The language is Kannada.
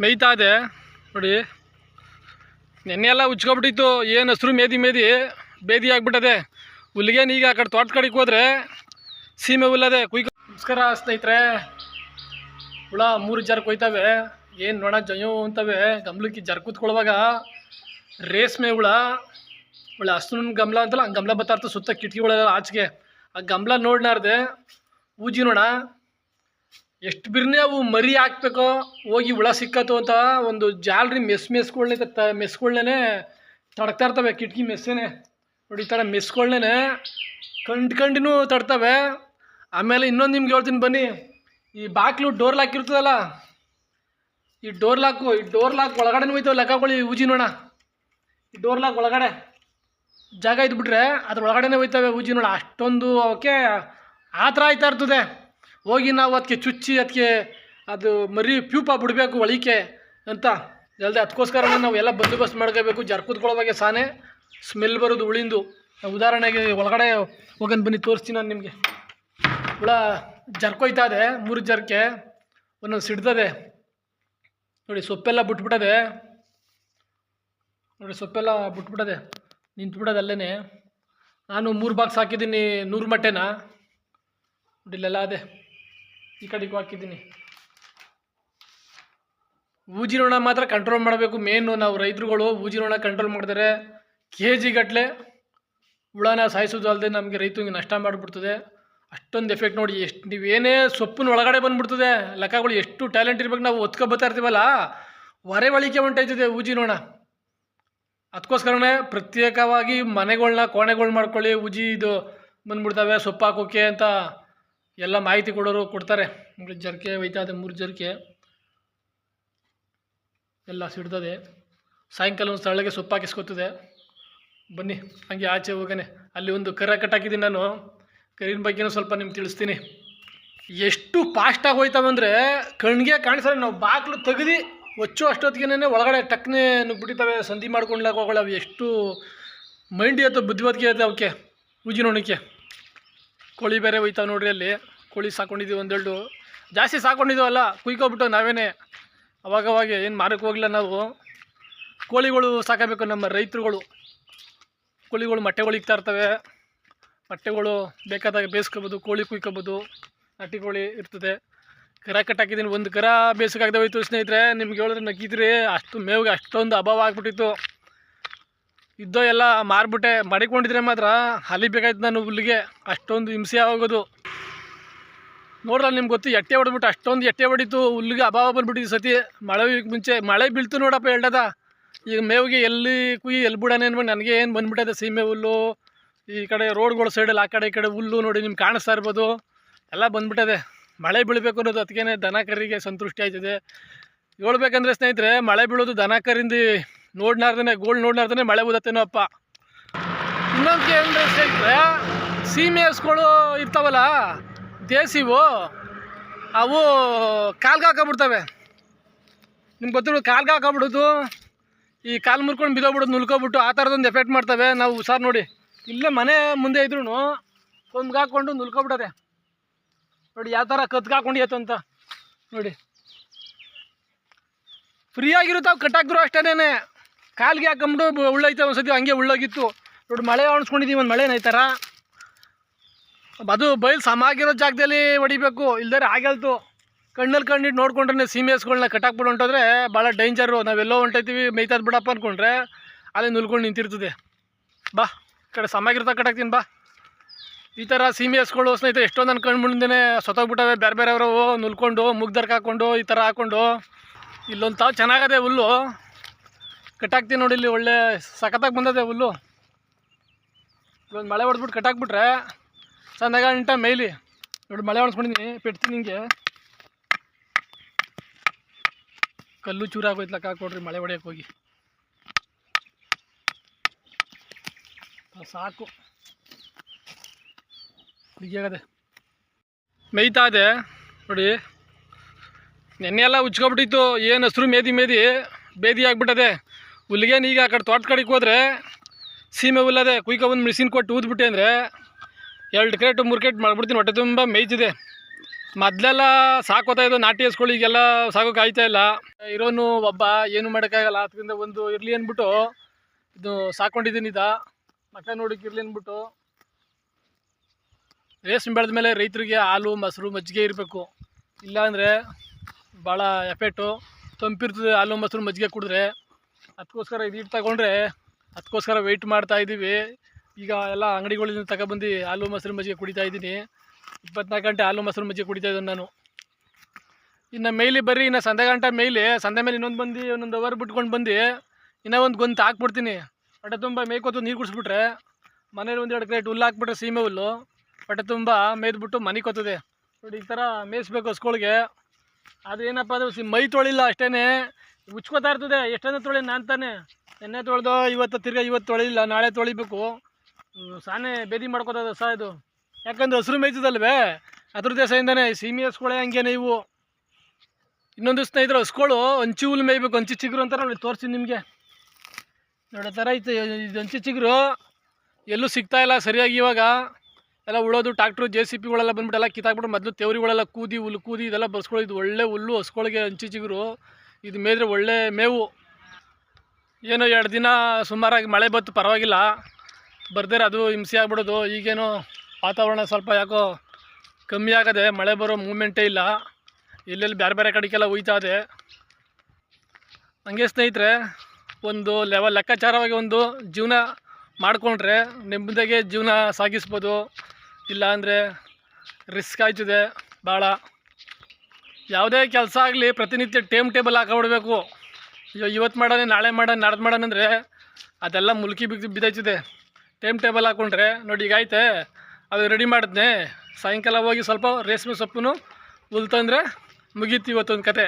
ಮೇಯ್ತಾ ಇದೆ ನೋಡಿ. ನೆನ್ನೆ ಎಲ್ಲ ಉಚ್ಕೊಬಿಟ್ಟಿತ್ತು, ಏನು ಹಸ್ರು ಮೇದಿ ಬೇದಿ ಆಗಿಬಿಟ್ಟದೆ. ಹುಲ್ಲಿಗೇನು ಈಗ ಆ ಕಡೆ ತೋಟ ಕಡೆಗೆ ಹೋದರೆ ಸೀಮೆ ಹುಲ್ಲದೆ ನಮಸ್ಕಾರ ಸ್ನೇಹಿತರೆ. ಹುಳ 3 ಜರ್ಕ್ ಹೋಯ್ತವೆ. ಏನು ನೋಡ ಜಯೋ ಅಂತವೆ. ಗಮ್ಲಕ್ಕೆ ಜರ್ಕ್ ಕೂತ್ಕೊಳ್ಳುವಾಗ ರೇಷ್ಮೆ ಹುಳ ಹಸ್ರು ಗಮ್ಲ ಅಂತಲ್ಲ, ಗಮ್ಲ ಬರ್ತಾ ಇರ್ತದೆ ಸುತ್ತ ಕಿಟಕಿಗಳೆಲ್ಲ ಆಚೆಗೆ. ಆ ಗಮ್ಲ ನೋಡ್ನಾರ್ದೆ ಊಜಿ ನೋಡ ಎಷ್ಟು ಬಿರ್ನೆ ಅವು ಮರಿ ಹಾಕ್ಬೇಕೋ. ಹೋಗಿ ಹುಳ ಸಿಕ್ಕತ್ತು ಅಂತ ಒಂದು ಜಾಲ್ರಿ ಮೆಸ್ಗಳನ್ನೇ ತಡ್ತಾ ಇರ್ತವೆ. ಕಿಟಕಿ ಮೆಸ್ಸೇನೆ ನೋಡಿ, ಈ ಥರ ಮೆಸ್ಗಳನ್ನೇ ಕಂಡು ತಡ್ತವೆ. ಆಮೇಲೆ ಇನ್ನೊಂದು ನಿಮ್ಗೆ ಹೇಳ್ತೀನಿ ಬನ್ನಿ. ಈ ಬಾಕ್ಲು ಡೋರ್ ಲಾಕ್ ಇರ್ತದಲ್ಲ, ಈ ಡೋರ್ ಲಾಕ್ ಒಳಗಡೆನೂ ಹೋಯ್ತವೆ ಲೆಕ್ಕಗಳು. ಊಜಿ ನೋಡ, ಈ ಡೋರ್ ಲಾಕ್ ಒಳಗಡೆ ಜಾಗ ಇದ್ಬಿಟ್ರೆ ಅದ್ರ ಒಳಗಡೆನೇ ಹೋಯ್ತವೆ ಊಜಿ ನೋಡ. ಅಷ್ಟೊಂದು ಅವಕ್ಕೆ ಆ ಥರ ಆಯ್ತಾ ಇರ್ತದೆ. ಹೋಗಿ ನಾವು ಅದಕ್ಕೆ ಚುಚ್ಚಿ ಅದಕ್ಕೆ ಅದು ಮರಿ ಪ್ಯೂಪ ಬಿಡಬೇಕು ಒಳಿಕೆ ಅಂತ ಜಲ್ದಿ. ಅದಕ್ಕೋಸ್ಕರ ನಾವು ಎಲ್ಲ ಬಂದೋಬಸ್ತ್ ಮಾಡ್ಕೋಬೇಕು. ಜರ್ಕುದ್ಕೊಳ್ಳೋವಾಗೆ ಸಾನೆ ಸ್ಮೆಲ್ ಬರೋದು ಹುಳಿಂದು. ಉದಾಹರಣೆಗೆ ಒಳಗಡೆ ಹೋಗೋಣ ಬನ್ನಿ, ತೋರಿಸ್ತೀನಿ ನಾನು ನಿಮಗೆ. ಹುಳ ಜರ್ಕೊಯ್ತಾ ಇದೆ, 3 ಜರ್ಕೆ ಒಂದೊಂದು ಸಿಡ್ತದೆ ನೋಡಿ. ಸೊಪ್ಪೆಲ್ಲ ಬಿಟ್ಬಿಟ್ಟದೆ ನೋಡಿ, ಸೊಪ್ಪೆಲ್ಲ ಬಿಟ್ಬಿಟ್ಟದೆ, ನಿಂತ್ಬಿಟ್ಟದೆ ಅಲ್ಲೇ. ನಾನು 3 ಬಾಕ್ಸ್ ಹಾಕಿದ್ದೀನಿ 100 ಮೊಟ್ಟೆನ ನೋಡಿ. ಇಲ್ಲೆಲ್ಲ ಅದೇ ಈ ಕಡೆಗೂ ಹಾಕಿದ್ದೀನಿ. ಊಜಿ ನೋಣ ಮಾತ್ರ ಕಂಟ್ರೋಲ್ ಮಾಡಬೇಕು ಮೇನು. ನಾವು ರೈತರುಗಳು ಊಜಿ ನೋಣ ಕಂಟ್ರೋಲ್ ಮಾಡಿದರೆ KG ಗಟ್ಟಲೆ ಹುಳನ ಸಾಯಿಸೋದು ಅಲ್ಲದೆ ನಮಗೆ ರೈತರಿಗೆ ನಷ್ಟ ಮಾಡಿಬಿಡ್ತದೆ. ಅಷ್ಟೊಂದು ಎಫೆಕ್ಟ್ ನೋಡಿ. ಎಷ್ಟು ನೀವೇನೇ ಸೊಪ್ಪಿನ ಒಳಗಡೆ ಬಂದುಬಿಡ್ತದೆ ಲೆಕ್ಕಗಳು. ಎಷ್ಟು ಟ್ಯಾಲೆಂಟ್ ಇರ್ಬೇಕು. ನಾವು ಒತ್ಕೊಬತ್ತಾ ಇರ್ತೀವಲ್ಲ, ಹೊರವಳಿಕೆ ಹೊಂಟೈತದೆ ಊಜಿ ನೋಣ. ಅದಕ್ಕೋಸ್ಕರನೇ ಪ್ರತ್ಯೇಕವಾಗಿ ಕೋಣೆಗಳ್ನ ಮಾಡ್ಕೊಳ್ಳಿ. ಊಜಿ ಇದು ಬಂದ್ಬಿಡ್ತವೆ ಸೊಪ್ಪು ಹಾಕೋಕ್ಕೆ ಅಂತ ಎಲ್ಲ ಮಾಹಿತಿ ಕೊಡೋರು ಕೊಡ್ತಾರೆ. ಜರ್ಕೆ ಒಯ್ತಾ ಇದೆ, 3 ಜರ್ಕೆ ಎಲ್ಲ ಸಿಡ್ತದೆ. ಸಾಯಂಕಾಲ ಒಂದು ಸ್ಥಳಕ್ಕೆ ಸೊಪ್ಪು ಹಾಕಿಸ್ಕೊತದೆ. ಬನ್ನಿ ಹಂಗೆ ಆಚೆ ಹೋಗನೆ. ಅಲ್ಲಿ ಒಂದು ಕರ ಕಟ್ಟಾಕಿದ್ದೀನಿ ನಾನು. ಕರಿನ ಬಗ್ಗೆನೂ ಸ್ವಲ್ಪ ನಿಮ್ಗೆ ತಿಳಿಸ್ತೀನಿ. ಎಷ್ಟು ಫಾಸ್ಟಾಗಿ ಹೋಯ್ತಾವಂದರೆ ಕಣ್ಣಿಗೆ ಕಾಣಿಸಲ್ಲ. ನಾವು ಬಾಗಿಲು ತೆಗೆದು ಒಚ್ಚು ಅಷ್ಟೊತ್ತಿಗೆ ಒಳಗಡೆ ಟಕ್ನೆ ನುಗ್ಬಿಟ್ಟಿದ್ದಾವೆ. ಸಂಧಿ ಮಾಡ್ಕೊಂಡ್ಲಾಗ ಹೋಗೋಳು. ಅವು ಎಷ್ಟು ಮೈಂಡ್ ಇರುತ್ತೆ, ಬುದ್ಧಿವಂತಿಕೆ ಇರುತ್ತೆ ಅವಕ್ಕೆ ಊಜಿ ನೋಡೋಕ್ಕೆ. ಕೋಳಿ ಬೇರೆ ಹೋಯ್ತಾವೆ ನೋಡ್ರಿ. ಅಲ್ಲಿ ಕೋಳಿ ಸಾಕೊಂಡಿದ್ದೀವಿ, 1-2 ಜಾಸ್ತಿ ಸಾಕೊಂಡಿದ್ದೀವಲ್ಲ, ಕುಯ್ಕೊಬಿಟ್ಟು ನಾವೇನೇ ಅವಾಗವಾಗ ಏನು ಮಾರಕ್ಕೆ ಹೋಗಿಲ್ಲ. ನಾವು ಕೋಳಿಗಳು ಸಾಕಬೇಕು. ನಮ್ಮ ರೈತರುಗಳು ಕೋಳಿಗಳು ಮೊಟ್ಟೆಗಳು ಇಕ್ತಾ ಇರ್ತವೆ. ಮೊಟ್ಟೆಗಳು ಬೇಕಾದಾಗ ಬೇಯಿಸ್ಕೊಬೋದು, ಕೋಳಿ ಕುಯ್ಕೊಬೋದು. ನಾಟಿ ಕೋಳಿ ಇರ್ತದೆ. ಕರ ಕಟ್ಟಾಕಿದ್ದೀನಿ. ಒಂದು ಕರ ಬೇಯಿಸೋಕ್ಕಾಗದೆ ಹೋಯ್ತು ಸ್ನೇಹಿತರೆ. ನಿಮ್ಗೆ ಹೇಳಿದ್ರೆ ನಕ್ಕಿದ್ರಿ. ಅಷ್ಟು ಮೇವಿಗೆ ಅಷ್ಟೊಂದು ಅಭಾವ ಆಗ್ಬಿಟ್ಟಿತ್ತು. ಇದ್ದೋ ಎಲ್ಲ ಮಾರ್ಬಿಟ್ಟೆ. ಮಡಿಕೊಂಡಿದ್ರೆ ಮಾತ್ರ ಅಲಿಬೇಕಾಯ್ತು ನಾನು ಹುಲ್ಲಿಗೆ. ಅಷ್ಟೊಂದು ಹಿಂಸೆ ಆಗೋದು ನೋಡ್ರಲ್ಲ. ನಿಮ್ಗೆ ಗೊತ್ತು, ಎಟ್ಟೆ ಹೊಡೆದ್ಬಿಟ್ಟು ಅಷ್ಟೊಂದು ಎಟ್ಟೆ ಹೊಡಿತು. ಹುಲ್ಲಿಗೆ ಅಭಾವ ಬಂದ್ಬಿಟ್ಟಿದ್ದು ಸತಿ. ಮುಂಚೆ ಮಳೆ ಬೀಳ್ತು ನೋಡಪ್ಪ ಎಳ್ದದ. ಈಗ ಮೇವಿಗೆ ಎಲ್ಲಿ ಬಿಡೋಣ ಅನ್ಬಿಟ್ಟು ನನಗೆ ಏನು ಬಂದ್ಬಿಟ್ಟದೆ ಸೀಮೆ ಹುಲ್ಲು. ಈ ಕಡೆ ರೋಡ್ಗಳ ಸೈಡಲ್ಲಿ ಆ ಕಡೆ ಈ ಕಡೆ ಹುಲ್ಲು ನೋಡಿ ನಿಮ್ಗೆ ಕಾಣಿಸ್ತಾ ಇರ್ಬೋದು. ಎಲ್ಲ ಬಂದ್ಬಿಟ್ಟದೆ. ಮಳೆ ಬೀಳಬೇಕು ಅನ್ನೋದು ಅದಕ್ಕೇ ದನ ಕರಿಗೆ ಸಂತೃಷ್ಟಿ ಆಯ್ತದೆ. ಹೇಳ್ಬೇಕಂದ್ರೆ ಸ್ನೇಹಿತರೆ, ಮಳೆ ಬೀಳೋದು ದನ ಕರಿಂದ ನೋಡ್ನಾರ್ದೇ ಮಳೆ ಬೂದತ್ತೇನೋ ಅಪ್ಪ. ಇನ್ನೊಂದು ಏನಂದರೆ ಸ್ನೇಹಿತರೆ, ಸೀಮೆ ಹಸುಗಳು ಇರ್ತಾವಲ್ಲ ದೇಸಿವು, ಅವು ಕಾಲ್ಗೆ ಹಾಕೊಂಬಿಡ್ತವೆ. ನಿಮ್ಗೆ ಗೊತ್ತಿರೋದು ಕಾಲ್ಗೆ ಹಾಕೊಂಬಿಡೋದು, ಈ ಕಾಲು ಮುರ್ಕೊಂಡು ಬಿದ್ದೋಗ್ಬಿಡೋದು, ನುಲ್ಕೊಬಿಟ್ಟು ಆ ಥರದೊಂದು ಎಫೆಕ್ಟ್ ಮಾಡ್ತವೆ. ನಾವು ಹುಷಾರು ನೋಡಿ. ಇಲ್ಲೇ ಮನೆ ಮುಂದೆ ಇದ್ರೂ ಕೊಂಬ್ಗೆ ಹಾಕ್ಕೊಂಡು ನುಲ್ಕೊಬಿಟ್ಟದೆ ನೋಡಿ. ಯಾವ ಥರ ಕತ್ಗೆ ಹಾಕೊಂಡಿತ್ತು ಅಂತ ನೋಡಿ. ಫ್ರೀಯಾಗಿರುತ್ತೆ ಅವು ಕಟ್ಟಾಕಿದ್ರು ಅಷ್ಟೇನೆ. ಕಾಲಿಗೆ ಹಾಕೊಂಬಿಟ್ಟು ಉಳ್ಳೈತೆ. ಒಂದ್ಸತಿ ಹಂಗೆ ಉಳ್ಳೋಗಿತ್ತು ನೋಡಿ. ಮಳೆ ಅಣಿಸ್ಕೊಂಡಿದ್ದೀವಿ, ಒಂದು ಮಳೆನ ಈ ಥರ. ಅದು ಬಯಲು ಸಮಾಗಿರೋ ಜಾಗದಲ್ಲಿ ಹೊಡಿಬೇಕು, ಇಲ್ದರೆ ಆಗಲ್ತು. ಕಣ್ಣಲ್ಲಿ ಕಣ್ಣಿಟ್ಟು ನೋಡ್ಕೊಂಡ್ರೆ ಸೀಮೆ ಹಸುಗಳನ್ನ ಕಟ್ಟಾಕ್ಬಿಡು ಹೊಂಟೋದ್ರೆ ಭಾಳ ಡೇಂಜರು. ನಾವೆಲ್ಲೋ ಹೊಂಟೈತೀವಿ ಮೇಯ್ತದ ಬಿಡಪ್ಪ ಅಂದ್ಕೊಂಡ್ರೆ ಅಲ್ಲೇ ನುಲ್ಕೊಂಡು ನಿಂತಿರ್ತದೆ. ಬಾ ಈ ಕಡೆ ಸಮಾಗಿರ್ತಾ ಕಟ್ಟಾಕ್ತೀನಿ ಬಾ. ಈ ಥರ ಸೀಮೆ ಹಸುಗಳು ಸ್ನೇಹಿತರೆ ಎಷ್ಟೊಂದು ನನ್ನ ಕಣ್ಣು ಮುಂದೆ ಸೊತ್ತೋಗ್ಬಿಟ್ಟವೆ. ಬೇರೆಯವರು ನುಲ್ಕೊಂಡು ಮುಗ್ದರ್ಕ ಹಾಕ್ಕೊಂಡು ಈ ಥರ ಹಾಕ್ಕೊಂಡು. ಇಲ್ಲೊಂದು ತಾವು ಚೆನ್ನಾಗದೆ ಹುಲ್ಲು ಕಟ್ಟಾಕ್ತೀನಿ ನೋಡಿ. ಇಲ್ಲಿ ಒಳ್ಳೆ ಸಖತ್ತಾಗಿ ಬಂದದೆ ಹುಲ್ಲು. ಇಲ್ಲೊಂದು ಮಳೆ ಹೊಡೆದ್ಬಿಟ್ಟು ಕಟ್ಟಾಕ್ಬಿಟ್ರೆ ಸಂದಗಂಟ ಮೇಯ್ಲಿ ನೋಡಿ. ಮಳೆ ಹೊಡ್ಸ್ಕೊಂಡಿದ್ದೀನಿ, ಪೆಡ್ತೀನಿ ಹಿಂಗೆ. ಕಲ್ಲು ಚೂರಾಗೋಯ್ತಲಕ್ಕ ಹಾಕೊಡ್ರಿ ಮಳೆ ಹೊಡೆಯೋಕೆ ಹೋಗಿ. ಸಾಕು ಹೀಗಾಗದೆ. ಮೇಯ್ತಾ ಇದೆ ನೋಡಿ. ನೆನ್ನೆ ಎಲ್ಲ ಉಚ್ಕೊಬಿಟ್ಟಿತ್ತು. ಏನು ಹಸ್ರು ಬೇದಿ ಆಗಿಬಿಟ್ಟದೆ. ಹುಲ್ಲಿಗೇನು ಈಗ ಆ ಕಡೆ ತೋಟ ಕಡೆಗೆ ಹೋದರೆ ಸೀಮೆ ಹುಲ್ಲದೆ ಕುಯ್ಕೊಬಂದು ಮಿಷಿನ್ ಕೊಟ್ಟು ಊದ್ಬಿಟ್ಟೆ ಅಂದರೆ 2 ಕ್ರೇಟು 3 ಕ್ರೇಟ್ ಮಾಡಿಬಿಡ್ತೀನಿ. ಹೊಟ್ಟೆ ತುಂಬ ಮೇಯ್ತಿದೆ. ಮೊದಲೆಲ್ಲ ಸಾಕೋತಾ ಇದ್ದು ನಾಟಿ ಹಸ್ಗಳಿಗೆಲ್ಲ ಸಾಕೋಕೆ ಆಯ್ತಾ ಇಲ್ಲ. ಇರೋನು ಒಬ್ಬ ಏನು ಮಾಡೋಕ್ಕಾಗಲ್ಲ. ಅದರಿಂದ ಒಂದು ಇರಲಿ ಅಂದ್ಬಿಟ್ಟು ಇದು ಸಾಕೊಂಡಿದ್ದೀನಿ. ಮಕ್ಕ ನೋಡೋಕೆ ಇರಲಿ ಅಂದ್ಬಿಟ್ಟು ರೇಷ್ಮೆ ಬೆಳೆದ ಮೇಲೆ ರೈತರಿಗೆ ಹಾಲು ಮೊಸರು ಮಜ್ಜಿಗೆ ಇರಬೇಕು. ಇಲ್ಲಾಂದರೆ ಭಾಳ ಎಫೆಕ್ಟು. ತಂಪಿರ್ತದೆ ಹಾಲು ಮೊಸರು ಮಜ್ಜಿಗೆ ಕುಡಿದ್ರೆ. ಅದಕ್ಕೋಸ್ಕರ ಇದು ಇಟ್ಟು ತಗೊಂಡ್ರೆ ಅದಕ್ಕೋಸ್ಕರ ವೆಯ್ಟ್ ಮಾಡ್ತಾಯಿದ್ದೀವಿ. ಈಗ ಎಲ್ಲ ಅಂಗಡಿಗಳಿಂದ ತಗೊಬಂದು ಹಾಲು ಮೊಸರು ಮಜ್ಜಿಗೆ ಕುಡಿತಾ ಇದ್ದೀನಿ. 24 ಗಂಟೆ ಹಾಲು ಮೊಸರು ಮಜ್ಜಿಗೆ ಕುಡಿತಾ ಇದ್ದೀನಿ ನಾನು. ಇನ್ನು ಮೇಯ್ಲಿ ಬರ್ರಿ, ಇನ್ನು ಸಂಧೆ ಗಂಟೆ ಮೇಯ್ಲಿ. ಸಂಧೆ ಮೇಲೆ ಇನ್ನೊಂದು ಅವರ್ ಬಿಟ್ಕೊಂಡು ಬಂದು ಇನ್ನೂ ಒಂದು ಗೊಂತು ಹಾಕ್ಬಿಡ್ತೀನಿ. ಹೊಟ್ಟೆ ತುಂಬ ಮೇಯ್ಕೊತು ನೀರು ಕುಡಿಸ್ಬಿಟ್ರೆ ಮನೇಲಿ 1-2 ಕ್ರೇಟ್ ಹುಲ್ಲು ಹಾಕ್ಬಿಟ್ರೆ ಸೀಮೆ ಹುಲ್ಲು ಹೊಟ್ಟೆ ತುಂಬ ಮೇಯ್ದುಬಿಟ್ಟು ಮನೆ ಕೊತ್ತದೆ ನೋಡಿ. ಈ ಥರ ಮೇಯಿಸ್ಬೇಕು ಹಸ್ಗಳಿಗೆ. ಅದು ಏನಪ್ಪ ಅದು ಮೈ ತೊಳಿಲ್ಲ ಅಷ್ಟೇ, ಉಚ್ಕೋತಾ ಇರ್ತದೆ. ಎಷ್ಟೊಂದು ತೊಳಿ ನಾನು ತಾನೆ ನೆನ್ನೆ ತೊಳೆದು ಇವತ್ತು ತೊಳಿಲ್ಲ, ನಾಳೆ ತೊಳಿಬೇಕು. ಸಾನೆ ಬೇದಿ ಮಾಡ್ಕೋತದ ಇದು. ಯಾಕಂದ್ರೆ ಹಸಿರು ಮೇಯ್ತದಲ್ವೇ, ಅದ್ರ ದೇಶದಿಂದನೇ. ಸೀಮೆ ಹಸ್ಗಳೇ ಹಂಗೇನೆ ಇವು. ಇನ್ನೊಂದು ಸ್ನೇಹಿತರು ಹಸ್ಗಳು ಹಂಚಿ ಹುಲ್ಲು ಮೇಯ್ಬೇಕು. ಹಂಚಿ ಚಿಗುರು ಅಂತ ನೋಡಿ ತೋರಿಸ್ತೀನಿ ನಿಮಗೆ. ನೋಡೋ ಥರ ಐತೆ ಇದು ಹಂಚಿ ಚಿಗುರು. ಎಲ್ಲೂ ಸಿಗ್ತಾಯಿಲ್ಲ ಸರಿಯಾಗಿ. ಇವಾಗ ಎಲ್ಲ ಉಳೋದು ಟ್ರಾಕ್ಟ್ರು JCBಗಳೆಲ್ಲ ಬಂದ್ಬಿಟ್ಟು ಎಲ್ಲ ಕಿತ್ತಾಕ್ಬಿಟ್ಟು ಮೊದಲು ತೆವರಿಗಳೆಲ್ಲ ಹುಲ್ಲು ಕೂದಿ ಇದೆಲ್ಲ ಬರ್ಸ್ಕೊಳ್ಳೋ. ಇದು ಒಳ್ಳೆ ಹುಲ್ಲು ಹಸ್ಗಳಿಗೆ ಹಂಚಿ ಚಿಗುರು. ಇದು ಮೇಯ್ದ್ರೆ ಒಳ್ಳೆ ಮೇವು. ಏನೋ 2 ದಿನ ಸುಮಾರಾಗಿ ಮಳೆ ಬತ್ತು, ಪರವಾಗಿಲ್ಲ. ಬರ್ದೇರೆ ಅದು ಹಿಂಸೆ ಆಗ್ಬಿಡೋದು. ಈಗೇನೋ ವಾತಾವರಣ ಸ್ವಲ್ಪ ಯಾಕೋ ಕಮ್ಮಿ ಆಗದೆ, ಮಳೆ ಬರೋ ಮೂಮೆಂಟೇ ಇಲ್ಲ. ಎಲ್ಲೆಲ್ಲಿ ಬೇರೆ ಕಡೆಗೆಲ್ಲ ಹೋಯ್ತಾ ಇದೆ. ಹಂಗೆ ಸ್ನೇಹಿತರೆ, ಒಂದು ಲೆಕ್ಕಾಚಾರವಾಗಿ ಒಂದು ಜೀವನ ಮಾಡಿಕೊಂಡ್ರೆ ನೆಮ್ಮದಿಗೆ ಜೀವನ ಸಾಗಿಸ್ಬೋದು. ಇಲ್ಲ ಅಂದರೆ ರಿಸ್ಕ್ ಆಯ್ತದೆ ಭಾಳ. ಯಾವುದೇ ಕೆಲಸ ಆಗಲಿ ಪ್ರತಿನಿತ್ಯ ಟೇಬಲ್ ಹಾಕೊಂಡ್ಬಿಡ್ಬೇಕು. ಇವತ್ತು ಮಾಡೋಣ, ನಾಳೆ ಮಾಡೋಣ, ನಾಡ್ದು ಮಾಡೋಣ ಅಂದರೆ ಅದೆಲ್ಲ ಮುಲ್ಕಿ ಬಿದ್ದೈತಿದೆ. ಟೇಬಲ್ ಹಾಕ್ಕೊಂಡ್ರೆ ನೋಡಿ ಈಗ ಐತೆ ಅದು ರೆಡಿ ಮಾಡಿದ್ನೆ. ಸಾಯಂಕಾಲ ಹೋಗಿ ಸ್ವಲ್ಪ ರೇಷ್ಮೆ ಸೊಪ್ಪು ಹುಲ್ ತಂದರೆ ಮುಗೀತು ಇವತ್ತೊಂದು ಕತೆ.